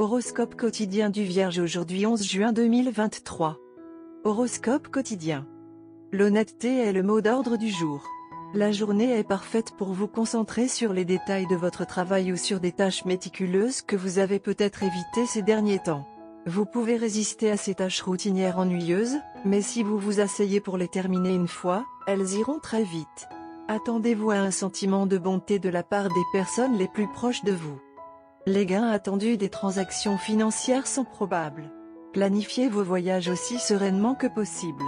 Horoscope quotidien du Vierge aujourd'hui 11 juin 2023. Horoscope quotidien. L'honnêteté est le mot d'ordre du jour. La journée est parfaite pour vous concentrer sur les détails de votre travail ou sur des tâches méticuleuses que vous avez peut-être évitées ces derniers temps. Vous pouvez résister à ces tâches routinières ennuyeuses, mais si vous vous asseyez pour les terminer une fois, elles iront très vite. Attendez-vous à un sentiment de bonté de la part des personnes les plus proches de vous. Les gains attendus des transactions financières sont probables. Planifiez vos voyages aussi sereinement que possible.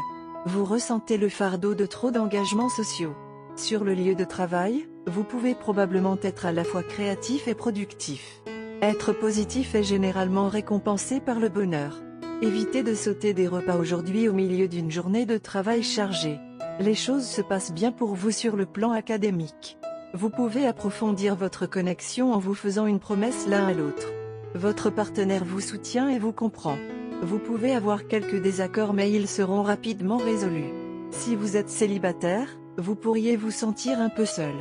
Vous ressentez le fardeau de trop d'engagements sociaux. Sur le lieu de travail, vous pouvez probablement être à la fois créatif et productif. Être positif est généralement récompensé par le bonheur. Évitez de sauter des repas aujourd'hui au milieu d'une journée de travail chargée. Les choses se passent bien pour vous sur le plan académique. Vous pouvez approfondir votre connexion en vous faisant une promesse l'un à l'autre. Votre partenaire vous soutient et vous comprend. Vous pouvez avoir quelques désaccords mais ils seront rapidement résolus. Si vous êtes célibataire, vous pourriez vous sentir un peu seul.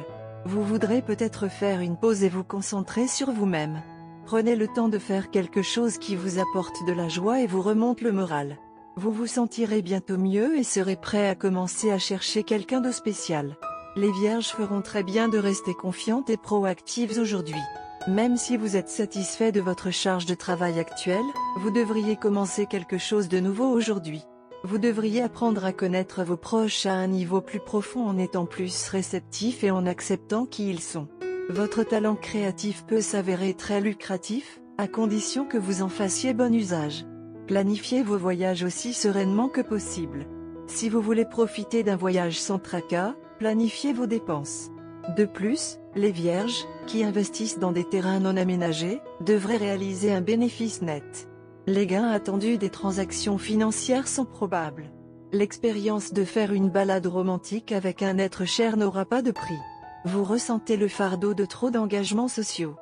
Vous voudrez peut-être faire une pause et vous concentrer sur vous-même. Prenez le temps de faire quelque chose qui vous apporte de la joie et vous remonte le moral. Vous vous sentirez bientôt mieux et serez prêt à commencer à chercher quelqu'un de spécial. Les Vierges feront très bien de rester confiantes et proactives aujourd'hui. Même si vous êtes satisfait de votre charge de travail actuelle, vous devriez commencer quelque chose de nouveau aujourd'hui. Vous devriez apprendre à connaître vos proches à un niveau plus profond en étant plus réceptif et en acceptant qui ils sont. Votre talent créatif peut s'avérer très lucratif, à condition que vous en fassiez bon usage. Planifiez vos voyages aussi sereinement que possible. Si vous voulez profiter d'un voyage sans tracas, planifiez vos dépenses. De plus, les Vierges, qui investissent dans des terrains non aménagés, devraient réaliser un bénéfice net. Les gains attendus des transactions financières sont probables. L'expérience de faire une balade romantique avec un être cher n'aura pas de prix. Vous ressentez le fardeau de trop d'engagements sociaux.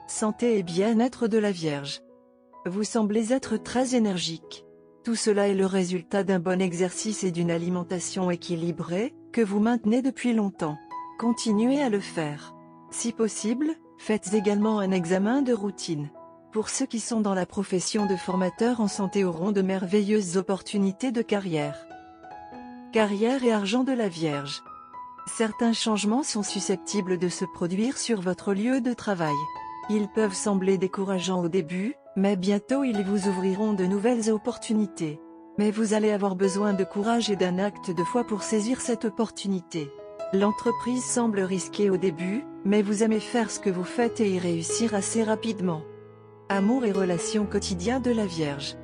Santé et bien-être de la Vierge. Vous semblez être très énergique. Tout cela est le résultat d'un bon exercice et d'une alimentation équilibrée, que vous maintenez depuis longtemps. Continuez à le faire. Si possible, faites également un examen de routine. Pour ceux qui sont dans la profession de formateur en santé auront de merveilleuses opportunités de carrière. Carrière et argent de la Vierge. Certains changements sont susceptibles de se produire sur votre lieu de travail. Ils peuvent sembler décourageants au début, mais bientôt ils vous ouvriront de nouvelles opportunités. Mais vous allez avoir besoin de courage et d'un acte de foi pour saisir cette opportunité. L'entreprise semble risquée au début, mais vous aimez faire ce que vous faites et y réussir assez rapidement. Amour et relations quotidiens de la Vierge.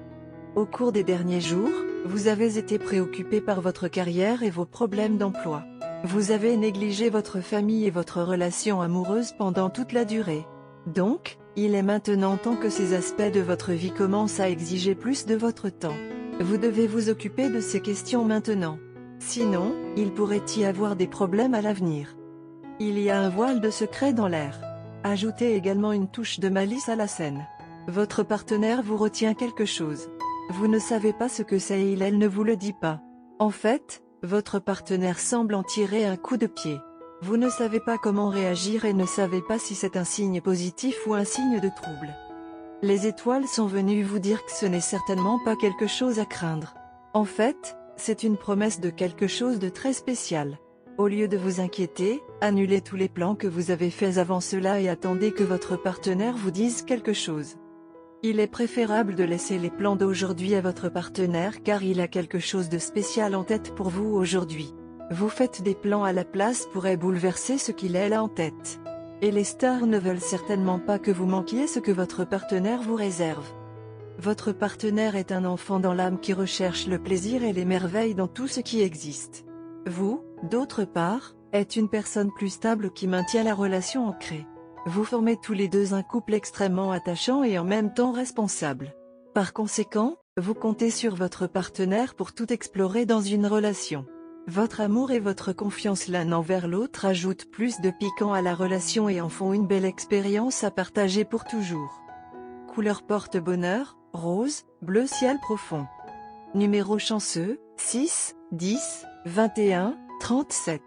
Au cours des derniers jours, vous avez été préoccupé par votre carrière et vos problèmes d'emploi. Vous avez négligé votre famille et votre relation amoureuse pendant toute la durée. Donc, il est maintenant temps que ces aspects de votre vie commencent à exiger plus de votre temps. Vous devez vous occuper de ces questions maintenant. Sinon, il pourrait y avoir des problèmes à l'avenir. Il y a un voile de secret dans l'air. Ajoutez également une touche de malice à la scène. Votre partenaire vous retient quelque chose. Vous ne savez pas ce que c'est et elle ne vous le dit pas. En fait, votre partenaire semble en tirer un coup de pied. Vous ne savez pas comment réagir et ne savez pas si c'est un signe positif ou un signe de trouble. Les étoiles sont venues vous dire que ce n'est certainement pas quelque chose à craindre. En fait, c'est une promesse de quelque chose de très spécial. Au lieu de vous inquiéter, annulez tous les plans que vous avez faits avant cela et attendez que votre partenaire vous dise quelque chose. Il est préférable de laisser les plans d'aujourd'hui à votre partenaire car il a quelque chose de spécial en tête pour vous aujourd'hui. Vous faites des plans à la place pourrait bouleverser ce qu'il a là en tête. Et les stars ne veulent certainement pas que vous manquiez ce que votre partenaire vous réserve. Votre partenaire est un enfant dans l'âme qui recherche le plaisir et les merveilles dans tout ce qui existe. Vous, d'autre part, êtes une personne plus stable qui maintient la relation ancrée. Vous formez tous les deux un couple extrêmement attachant et en même temps responsable. Par conséquent, vous comptez sur votre partenaire pour tout explorer dans une relation. Votre amour et votre confiance l'un envers l'autre ajoutent plus de piquant à la relation et en font une belle expérience à partager pour toujours. Couleur porte-bonheur, rose, bleu ciel profond. Numéro chanceux, 6, 10, 21, 37.